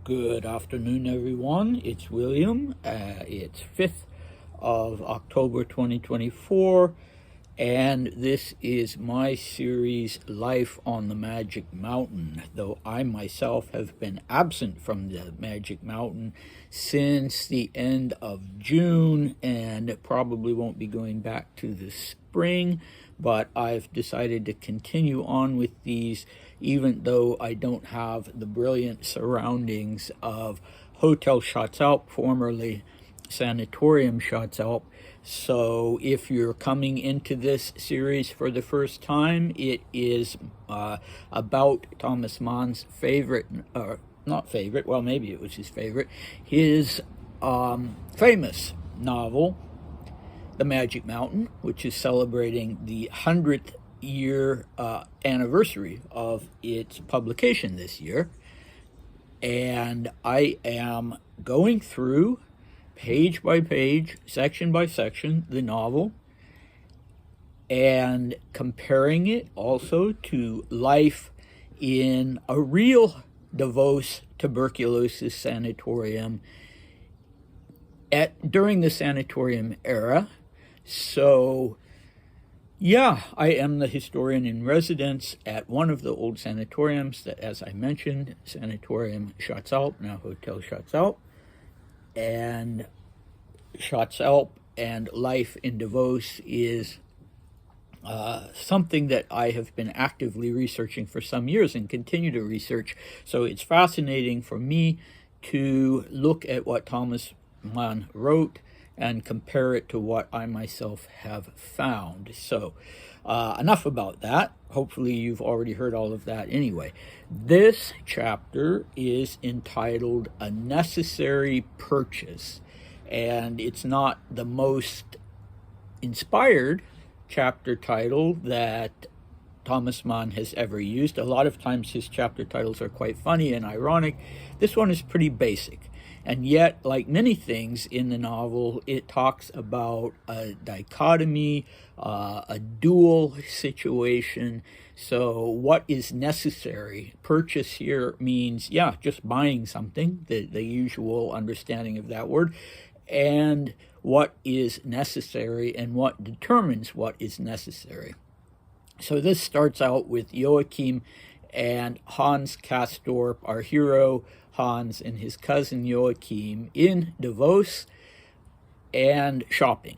Good afternoon, everyone. It's William. It's 5th of October 2024, and this is my series, Life on the Magic Mountain, though I myself have been absent from the Magic Mountain since the end of June and probably won't be going back to the spring, but I've decided to continue on with these even though I don't have the brilliant surroundings of Hotel Schatzalp, formerly Sanatorium Schatzalp. So if you're coming into this series for the first time, it is about Thomas Mann's favorite, not favorite, well, maybe it was his favorite, his famous novel, The Magic Mountain, which is celebrating the 100th year anniversary of its publication this year. And I am going through page by page, section by section, the novel, and comparing it also to life in a real Davos tuberculosis sanatorium during the sanatorium era. So yeah, I am the historian in residence at one of the old sanatoriums that, as I mentioned, Sanatorium Schatzalp, now Hotel Schatzalp. And Schatzalp and life in Davos is something that I have been actively researching for some years and continue to research. So it's fascinating for me to look at what Thomas Mann wrote and compare it to what I myself have found. So enough about that. Hopefully you've already heard all of that anyway. This chapter is entitled A Necessary Purchase, and it's not the most inspired chapter title that Thomas Mann has ever used. A lot of times his chapter titles are quite funny and ironic. This one is pretty basic. And yet, like many things in the novel, it talks about a dichotomy, a dual situation. So what is necessary? Purchase here means, yeah, just buying something, the usual understanding of that word. And what is necessary and what determines what is necessary. So this starts out with Joachim and Hans Castorp, our hero, Hans and his cousin Joachim, in Davos and shopping.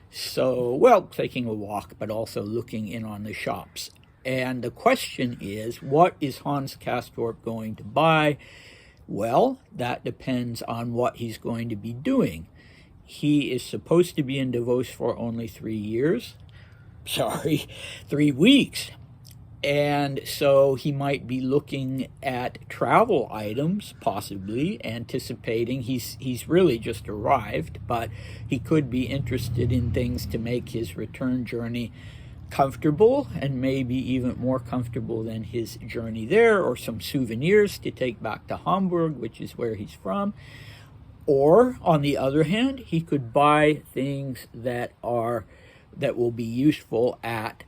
So, well, taking a walk, but also looking in on the shops. And the question is, what is Hans Castorp going to buy? Well, that depends on what he's going to be doing. He is supposed to be in Davos for only 3 years. 3 weeks. And so he might be looking at travel items, possibly anticipating. He's really just arrived, but he could be interested in things to make his return journey comfortable, and maybe even more comfortable than his journey there, or some souvenirs to take back to Hamburg, which is where he's from. Or, on the other hand, he could buy things that will be useful at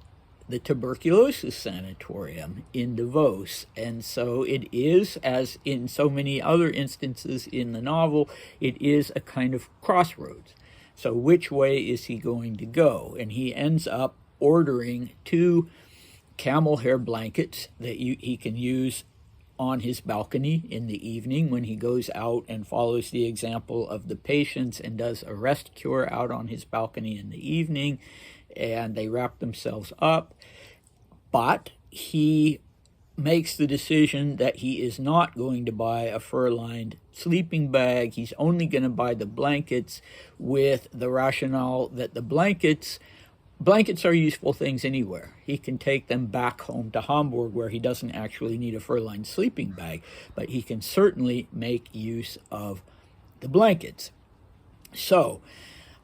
the tuberculosis sanatorium in Davos. And so it is, as in so many other instances in the novel, it is a kind of crossroads. So which way is he going to go? And he ends up ordering 2 camel hair blankets that he can use on his balcony in the evening when he goes out and follows the example of the patients and does a rest cure out on his balcony in the evening, and they wrap themselves up. But he makes the decision that he is not going to buy a fur-lined sleeping bag. He's only going to buy the blankets, with the rationale that the blankets are useful things anywhere. He can take them back home to Hamburg, where he doesn't actually need a fur-lined sleeping bag, but he can certainly make use of the blankets. So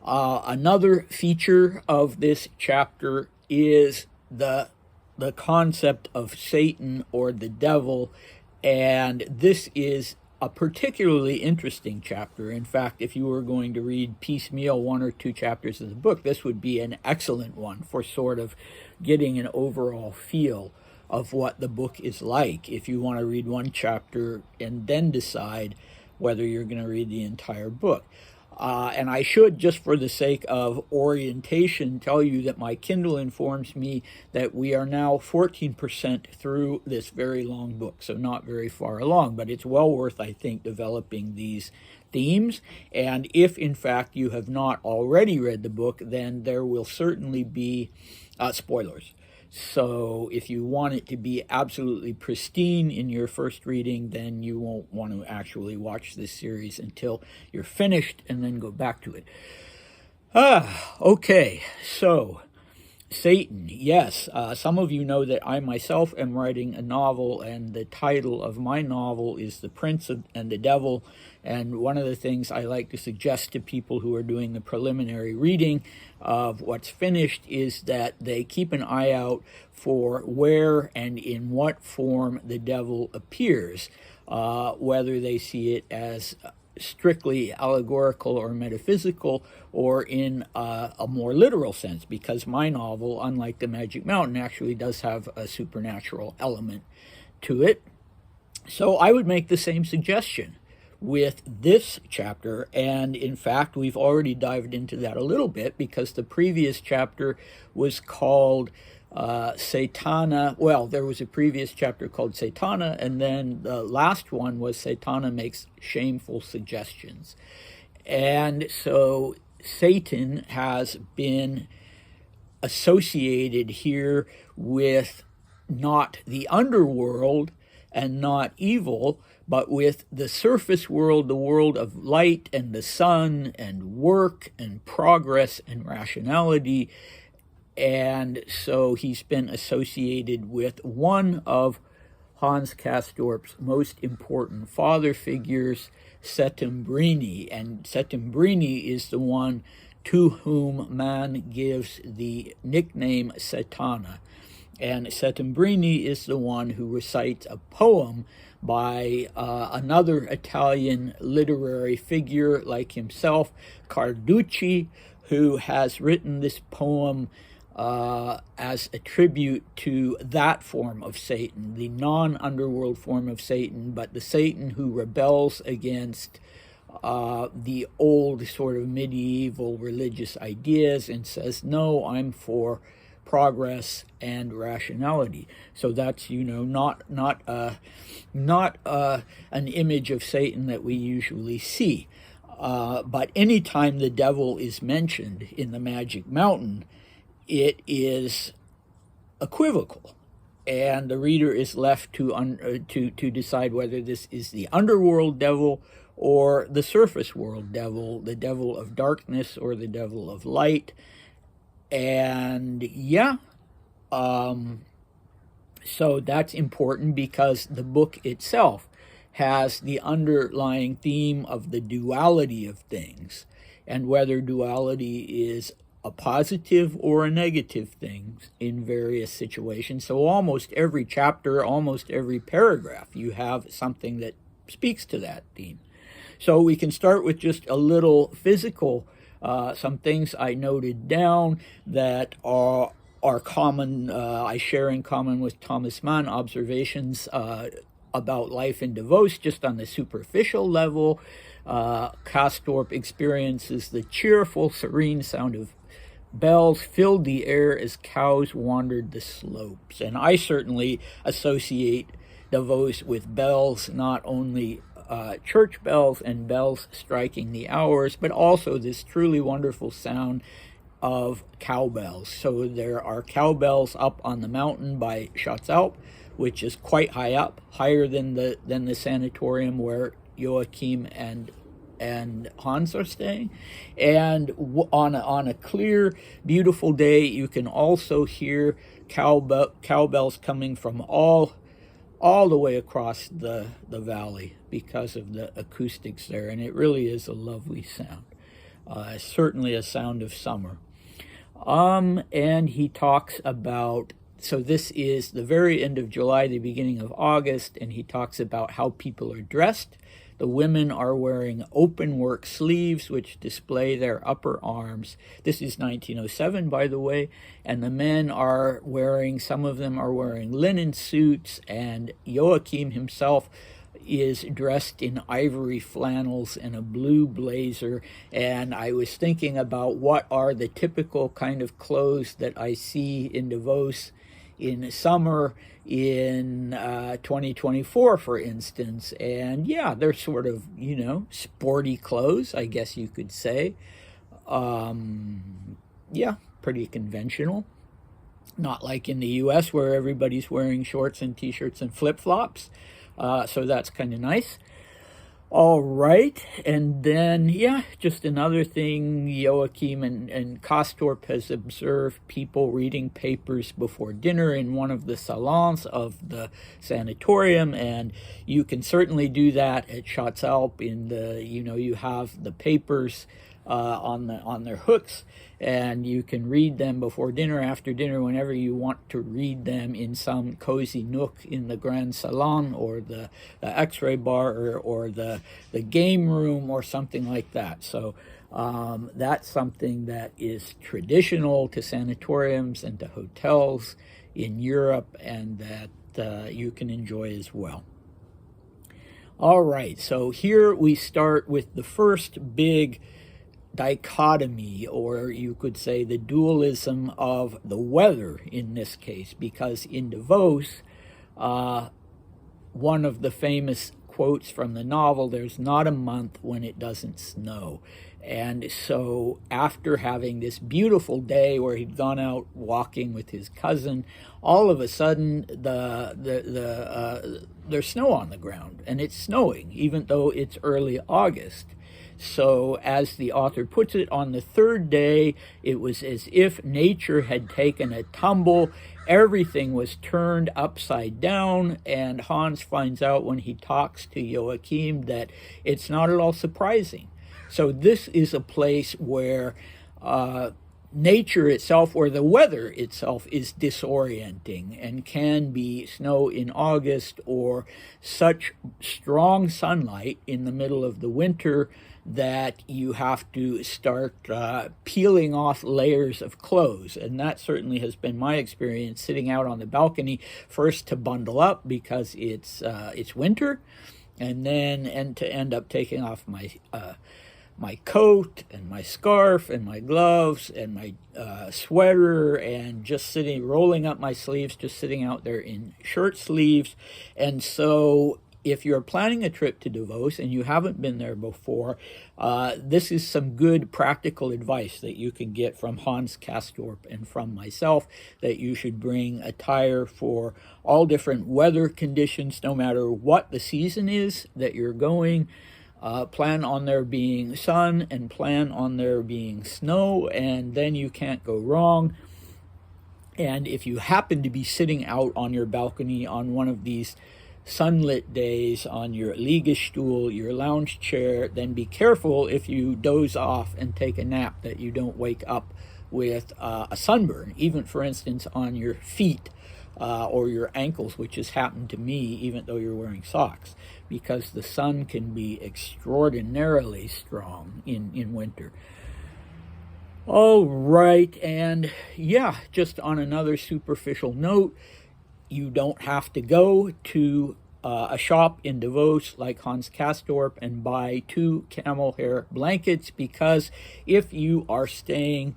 another feature of this chapter is the concept of Satan or the devil, and this is a particularly interesting chapter. In fact, if you were going to read piecemeal 1 or 2 chapters of the book, this would be an excellent one for sort of getting an overall feel of what the book is like if you want to read one chapter and then decide whether you're going to read the entire book. And I should, just for the sake of orientation, tell you that my Kindle informs me that we are now 14% through this very long book, so not very far along, but it's well worth, I think, developing these themes. And if, in fact, you have not already read the book, then there will certainly be spoilers. So if you want it to be absolutely pristine in your first reading, then you won't want to actually watch this series until you're finished and then go back to it. Okay, so Satan, yes. Some of you know that I myself am writing a novel, and the title of my novel is The Prince and the Devil. And one of the things I like to suggest to people who are doing the preliminary reading of what's finished is that they keep an eye out for where and in what form the devil appears, whether they see it as strictly allegorical or metaphysical, or in a more literal sense, because my novel, unlike The Magic Mountain, actually does have a supernatural element to it. So I would make the same suggestion with this chapter, and in fact we've already dived into that a little bit, because the previous chapter was called Satana. Well, there was a previous chapter called Satana, and then the last one was Satana Makes Shameful Suggestions. And so Satan has been associated here with not the underworld and not evil, but with the surface world, the world of light and the sun and work and progress and rationality. And so he's been associated with one of Hans Castorp's most important father figures, Settembrini. And Settembrini is the one to whom man gives the nickname Satana. And Settembrini is the one who recites a poem by another Italian literary figure like himself, Carducci, who has written this poem as a tribute to that form of Satan, the non-underworld form of Satan, but the Satan who rebels against the old sort of medieval religious ideas and says, no, I'm for progress and rationality. So that's, not an image of Satan that we usually see. But anytime the devil is mentioned in the Magic Mountain, it is equivocal, and the reader is left to decide whether this is the underworld devil or the surface world devil, the devil of darkness or the devil of light. And so that's important, because the book itself has the underlying theme of the duality of things, and whether duality is a positive or a negative thing in various situations. So almost every chapter, almost every paragraph, you have something that speaks to that theme. So we can start with just a little physical, some things I noted down that are common, I share in common with Thomas Mann, observations about life in Davos just on the superficial level. Castorp experiences the cheerful, serene sound of bells filled the air as cows wandered the slopes. And I certainly associate Davos with bells, not only church bells and bells striking the hours, but also this truly wonderful sound of cowbells. So there are cowbells up on the mountain by Schatzalp, which is quite high up, higher than the sanatorium where Joachim and Hans are staying. And on a clear, beautiful day, you can also hear cowbells coming from all the way across the valley because of the acoustics there, and it really is a lovely sound. Certainly a sound of summer. And he talks about So this is the very end of July, the beginning of August, and he talks about how people are dressed. The women are wearing open work sleeves, which display their upper arms. This is 1907, by the way. And the men are wearing, some of them are wearing linen suits, and Joachim himself is dressed in ivory flannels and a blue blazer. And I was thinking about what are the typical kind of clothes that I see in Davos in summer in 2024, for instance. And yeah, they're sort of, you know, sporty clothes, I guess you could say. Yeah, pretty conventional. Not like in the US where everybody's wearing shorts and t-shirts and flip-flops. So that's kind of nice. All right, and then, yeah, just another thing, Joachim and Castorp has observed people reading papers before dinner in one of the salons of the sanatorium, and you can certainly do that at Schatzalp. In the, you know, you have the papers on their hooks, and you can read them before dinner, after dinner, whenever you want to read them in some cozy nook in the Grand Salon or the X-ray bar or the game room or something like that. So that's something that is traditional to sanatoriums and to hotels in Europe, and that you can enjoy as well. All right, so here we start with the first big dichotomy, or you could say the dualism of the weather in this case, because in Davos, one of the famous quotes from the novel, there's not a month when it doesn't snow. And so after having this beautiful day where he'd gone out walking with his cousin, all of a sudden there's snow on the ground, and it's snowing even though it's early August. So as the author puts it, on the third day, it was as if nature had taken a tumble. Everything was turned upside down, and Hans finds out when he talks to Joachim that it's not at all surprising. So this is a place where nature itself, or the weather itself, is disorienting and can be snow in August or such strong sunlight in the middle of the winter that you have to start peeling off layers of clothes. And that certainly has been my experience, sitting out on the balcony, first to bundle up because it's winter, and then to end up taking off my coat and my scarf and my gloves and my sweater, and just sitting, rolling up my sleeves, just sitting out there in shirt sleeves. And so if you're planning a trip to Davos and you haven't been there before, this is some good practical advice that you can get from Hans Castorp and from myself, that you should bring attire for all different weather conditions, no matter what the season is that you're going. Plan on there being sun and plan on there being snow, and then you can't go wrong. And if you happen to be sitting out on your balcony on one of these sunlit days on your Liegestuhl, your lounge chair, then be careful if you doze off and take a nap that you don't wake up with a sunburn, even for instance on your feet or your ankles, which has happened to me even though you're wearing socks, because the sun can be extraordinarily strong in winter. All right, and yeah, just on another superficial note, you don't have to go to a shop in Davos like Hans Castorp and buy 2 camel hair blankets, because if you are staying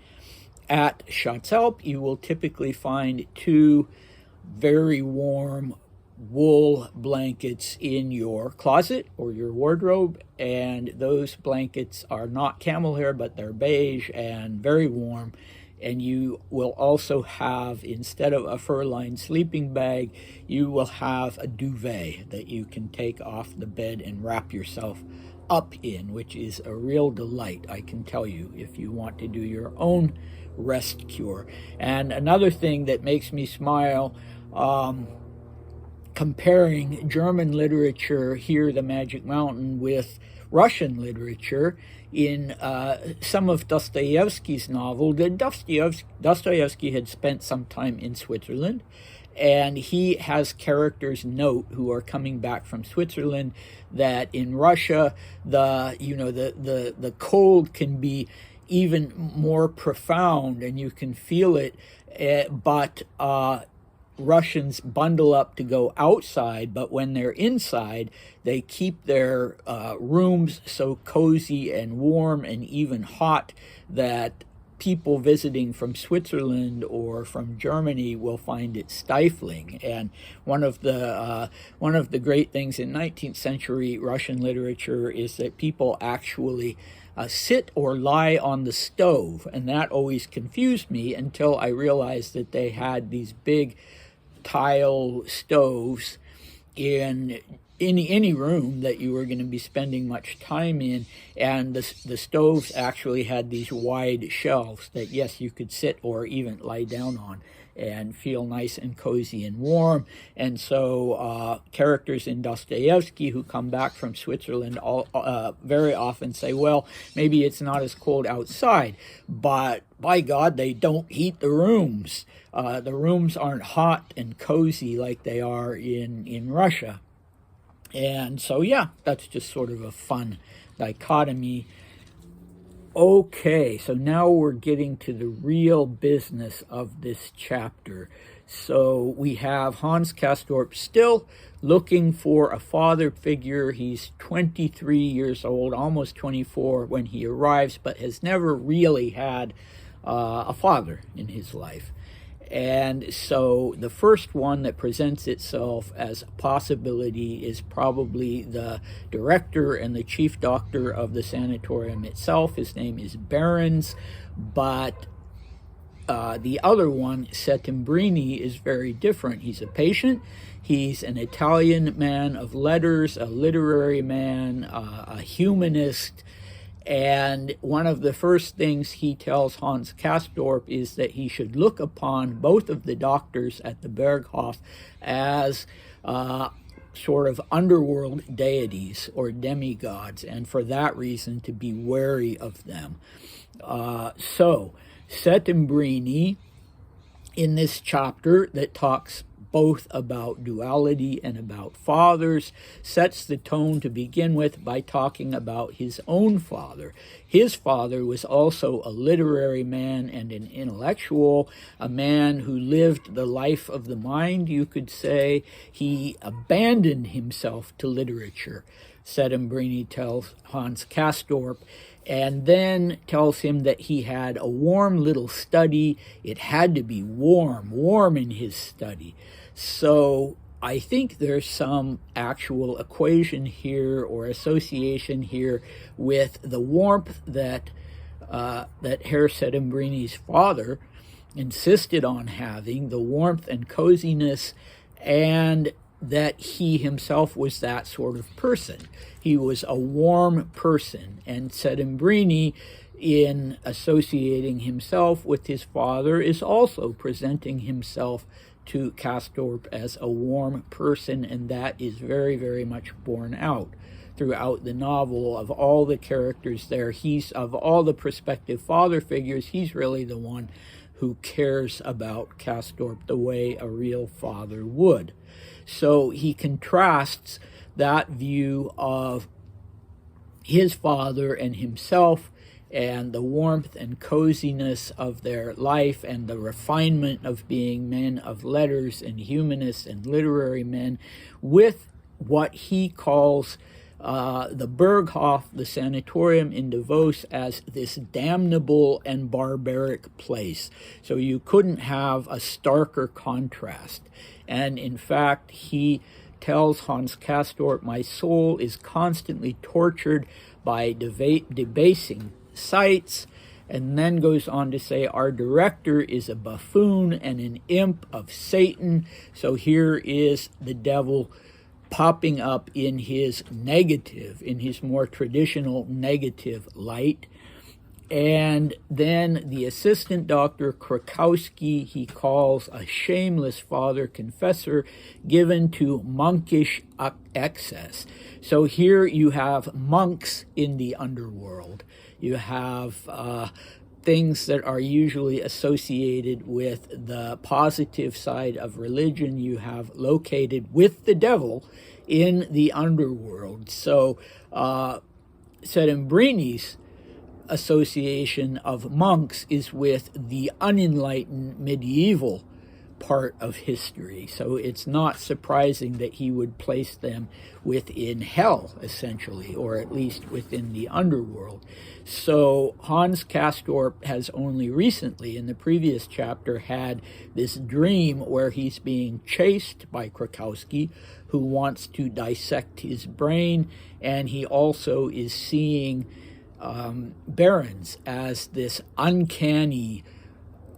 at Schatzalp, you will typically find 2 very warm wool blankets in your closet or your wardrobe, and those blankets are not camel hair, but they're beige and very warm. And you will also have, instead of a fur-lined sleeping bag, you will have a duvet that you can take off the bed and wrap yourself up in, which is a real delight, I can tell you, if you want to do your own rest cure. And another thing that makes me smile, comparing German literature here, The Magic Mountain, with Russian literature. In some of Dostoevsky's novel, Dostoevsky had spent some time in Switzerland, and he has characters note who are coming back from Switzerland that in Russia the cold can be even more profound and you can feel it, but Russians bundle up to go outside, but when they're inside, they keep their rooms so cozy and warm and even hot that people visiting from Switzerland or from Germany will find it stifling. And one of the great things in 19th century Russian literature is that people actually sit or lie on the stove, and that always confused me until I realized that they had these big tile stoves in any room that you were going to be spending much time in, and the stoves actually had these wide shelves that, yes, you could sit or even lie down on and feel nice and cozy and warm. And so characters in Dostoevsky who come back from Switzerland very often say, well, maybe it's not as cold outside, but by God, they don't heat the rooms. The rooms aren't hot and cozy like they are in Russia. And so, yeah, that's just sort of a fun dichotomy. Okay, so now we're getting to the real business of this chapter. So we have Hans Castorp still looking for a father figure. He's 23 years old, almost 24 when he arrives, but has never really had a father in his life. And so the first one that presents itself as a possibility is probably the director and the chief doctor of the sanatorium itself. His name is Behrens, but the other one, Settembrini, is very different. He's a patient. He's an Italian man of letters, a literary man, a humanist. And one of the first things he tells Hans Castorp is that he should look upon both of the doctors at the Berghof as sort of underworld deities or demigods, and for that reason to be wary of them. So Settembrini, in this chapter that talks both about duality and about fathers, sets the tone to begin with by talking about his own father. His father was also a literary man and an intellectual, a man who lived the life of the mind, you could say. He abandoned himself to literature, Settembrini tells Hans Castorp, and then tells him that he had a warm little study. It had to be warm in his study. So I think there's some actual equation here or association here with the warmth that Herr Settembrini's father insisted on having, the warmth and coziness, and that he himself was that sort of person. He was a warm person, and Settembrini, in associating himself with his father, is also presenting himself to Castorp as a warm person, and that is very, very much borne out throughout the novel. Of all the characters there, of all the prospective father figures, he's really the one who cares about Castorp the way a real father would. So he contrasts that view of his father and himself and the warmth and coziness of their life and the refinement of being men of letters and humanists and literary men with what he calls the Berghof, the sanatorium in Davos, as this damnable and barbaric place. So you couldn't have a starker contrast. And in fact, he tells Hans Castorp, my soul is constantly tortured by debasing sights, and then goes on to say, our director is a buffoon and an imp of Satan. So here is the devil popping up in his negative, in his more traditional negative light. And then the assistant doctor, Krakowski, he calls a shameless father confessor given to monkish excess. So here you have monks in the underworld. You have things that are usually associated with the positive side of religion you have located with the devil in the underworld. So Settembrini's association of monks is with the unenlightened medieval part of history. So it's not surprising that he would place them within hell, essentially, or at least within the underworld. So Hans Castorp has only recently, in the previous chapter, had this dream where he's being chased by Krakowski, who wants to dissect his brain, and he also is seeing Barons as this uncanny,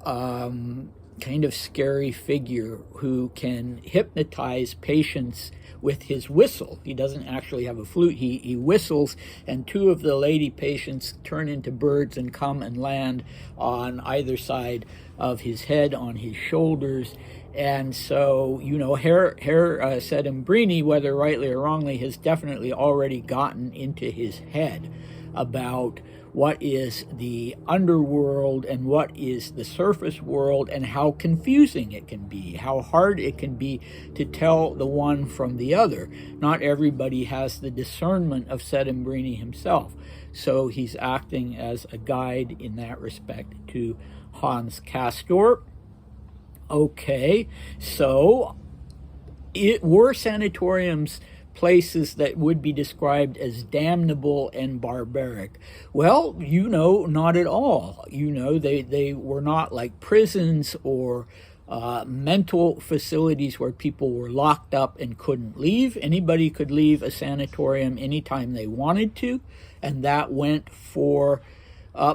kind of scary figure who can hypnotize patients with his whistle. He doesn't actually have a flute. He whistles, and two of the lady patients turn into birds and come and land on either side of his head, on his shoulders. And so, you know, Herr Settembrini, whether rightly or wrongly, has definitely already gotten into his head about what is the underworld and what is the surface world, and how confusing it can be, how hard it can be to tell the one from the other. Not everybody has the discernment of Settembrini himself, so he's acting as a guide in that respect to Hans Castorp. Okay, so were sanatoriums places that would be described as damnable and barbaric? Well, you know, not at all. You know, they were not like prisons or mental facilities where people were locked up and couldn't leave. Anybody could leave a sanatorium anytime they wanted to, and that went for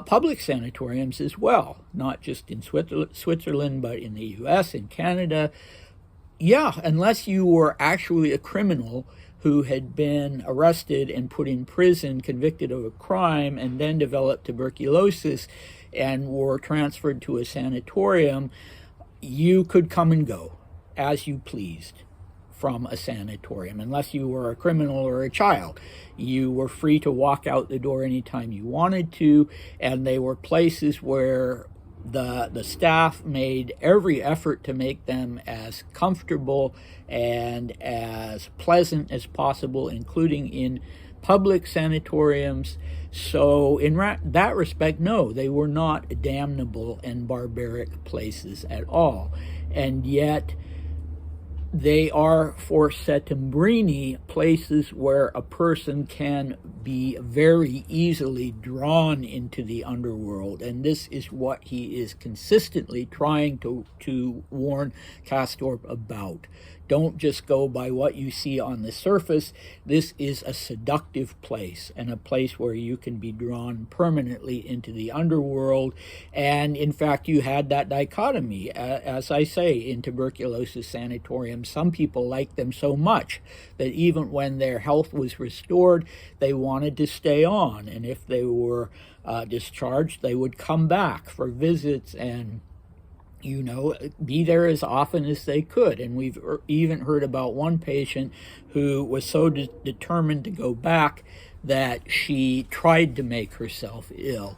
public sanatoriums as well, not just in Switzerland, but in the US, in Canada. Yeah, unless you were actually a criminal who had been arrested and put in prison, convicted of a crime, and then developed tuberculosis and were transferred to a sanatorium, you could come and go as you pleased from a sanatorium. Unless you were a criminal or a child, you were free to walk out the door anytime you wanted to, and they were places where the staff made every effort to make them as comfortable and as pleasant as possible, including in public sanatoriums. So in that respect, no, they were not damnable and barbaric places at all. And yet they are, for Settembrini, places where a person can be very easily drawn into the underworld. And this is what he is consistently trying to warn Castorp about. Don't just go by what you see on the surface. This is a seductive place, and a place where you can be drawn permanently into the underworld. And in fact, you had that dichotomy, as I say, in tuberculosis sanatoriums. Some people liked them so much that even when their health was restored, they wanted to stay on. And if they were discharged, they would come back for visits and, you know, be there as often as they could. And we've even heard about one patient who was so determined to go back that she tried to make herself ill.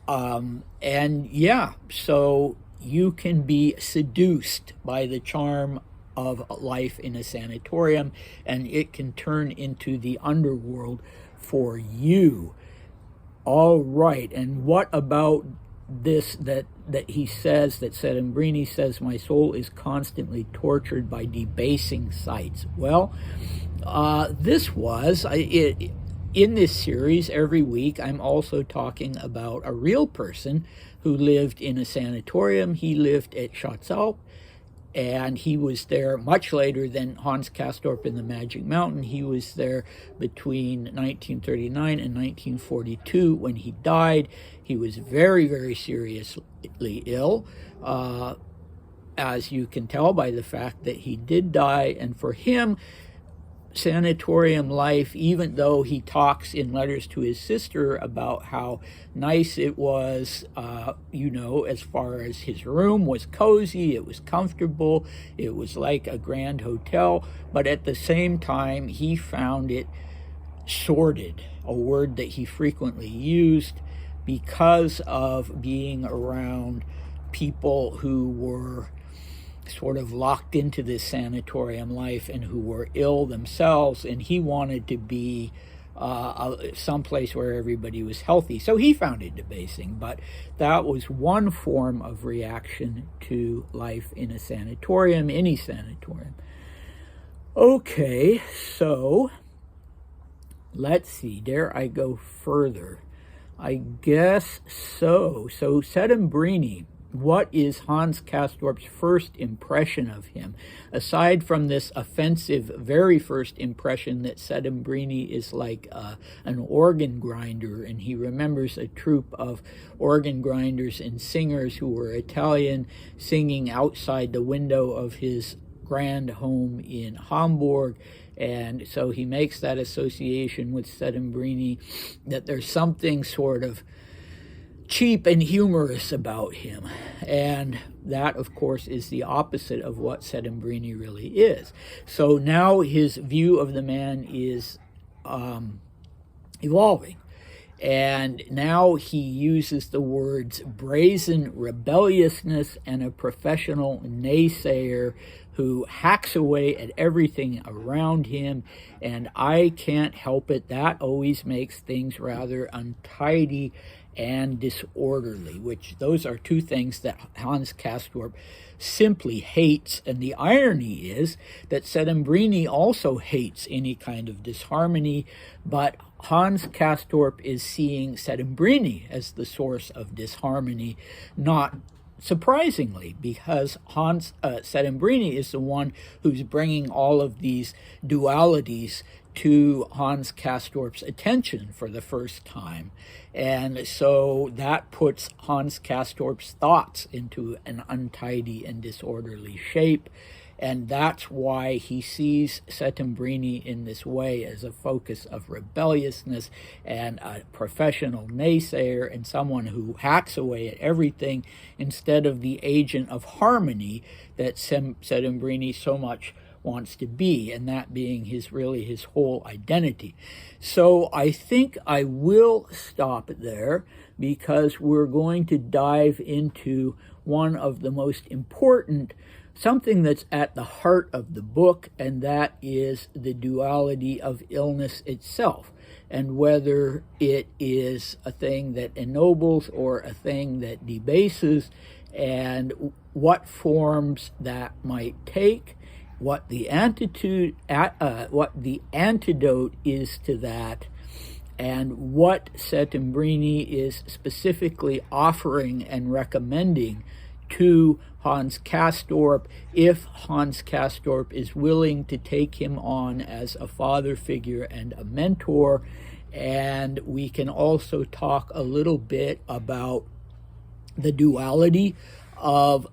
And yeah, so you can be seduced by the charm of life in a sanatorium, and it can turn into the underworld for you. All right, and what about this that he says, that Settembrini says, my soul is constantly tortured by debasing sights? Well, this was in this series every week. I'm also talking about a real person who lived in a sanatorium. He lived at Castorp, and he was there much later than Hans Castorp in the Magic Mountain. He was there between 1939 and 1942 when he died. He was very, very seriously ill, as you can tell by the fact that he did die. And for him, sanatorium life, even though he talks in letters to his sister about how nice it was, as far as his room was cozy, it was comfortable, it was like a grand hotel, but at the same time, he found it sordid, a word that he frequently used, because of being around people who were sort of locked into this sanatorium life and who were ill themselves, and he wanted to be someplace where everybody was healthy. So he found it debasing, but that was one form of reaction to life in a sanatorium, any sanatorium. Okay, so let's see, dare I go further? I guess so. So Settembrini, what is Hans Castorp's first impression of him? Aside from this offensive very first impression that Settembrini is like an organ grinder, and he remembers a troupe of organ grinders and singers who were Italian singing outside the window of his grand home in Hamburg, and so he makes that association with Settembrini, that there's something sort of cheap and humorous about him, and that of course is the opposite of what Settembrini really is. So now his view of the man is evolving, and now he uses the words brazen rebelliousness and a professional naysayer who hacks away at everything around him, and I can't help it, that always makes things rather untidy and disorderly, which those are two things that Hans Castorp simply hates. And the irony is that Settembrini also hates any kind of disharmony, but Hans Castorp is seeing Settembrini as the source of disharmony, not surprisingly, because Settembrini is the one who's bringing all of these dualities to Hans Castorp's attention for the first time. And so that puts Hans Castorp's thoughts into an untidy and disorderly shape. And that's why he sees Settembrini in this way, as a focus of rebelliousness and a professional naysayer and someone who hacks away at everything, instead of the agent of harmony that Settembrini so much wants to be, and that being his whole identity. So I think I will stop there, because we're going to dive into one of the most important, something that's at the heart of the book, and that is the duality of illness itself, and whether it is a thing that ennobles or a thing that debases, and what forms that might take, what the antidote is to that, and what Settembrini is specifically offering and recommending to Hans Castorp, if Hans Castorp is willing to take him on as a father figure and a mentor. And we can also talk a little bit about the duality of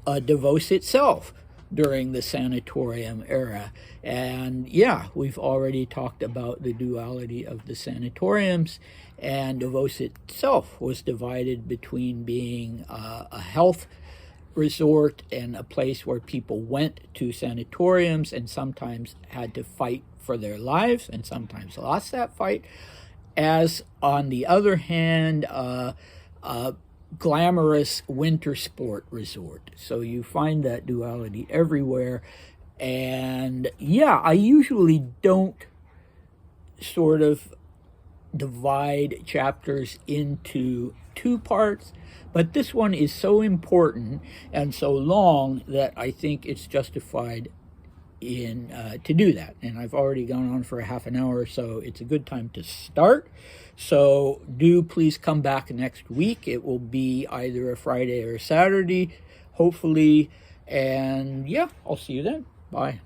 Davos itself during the sanatorium era. And yeah, we've already talked about the duality of the sanatoriums, and Davos itself was divided between being a health resort and a place where people went to sanatoriums and sometimes had to fight for their lives and sometimes lost that fight, as on the other hand, glamorous winter sport resort. So you find that duality everywhere. And yeah, I usually don't sort of divide chapters into two parts, but this one is so important and so long that I think it's justified in to do that. And I've already gone on for a half an hour, so it's a good time to start. So do please come back next week. It will be either a Friday or a Saturday, hopefully. And yeah, I'll see you then. Bye.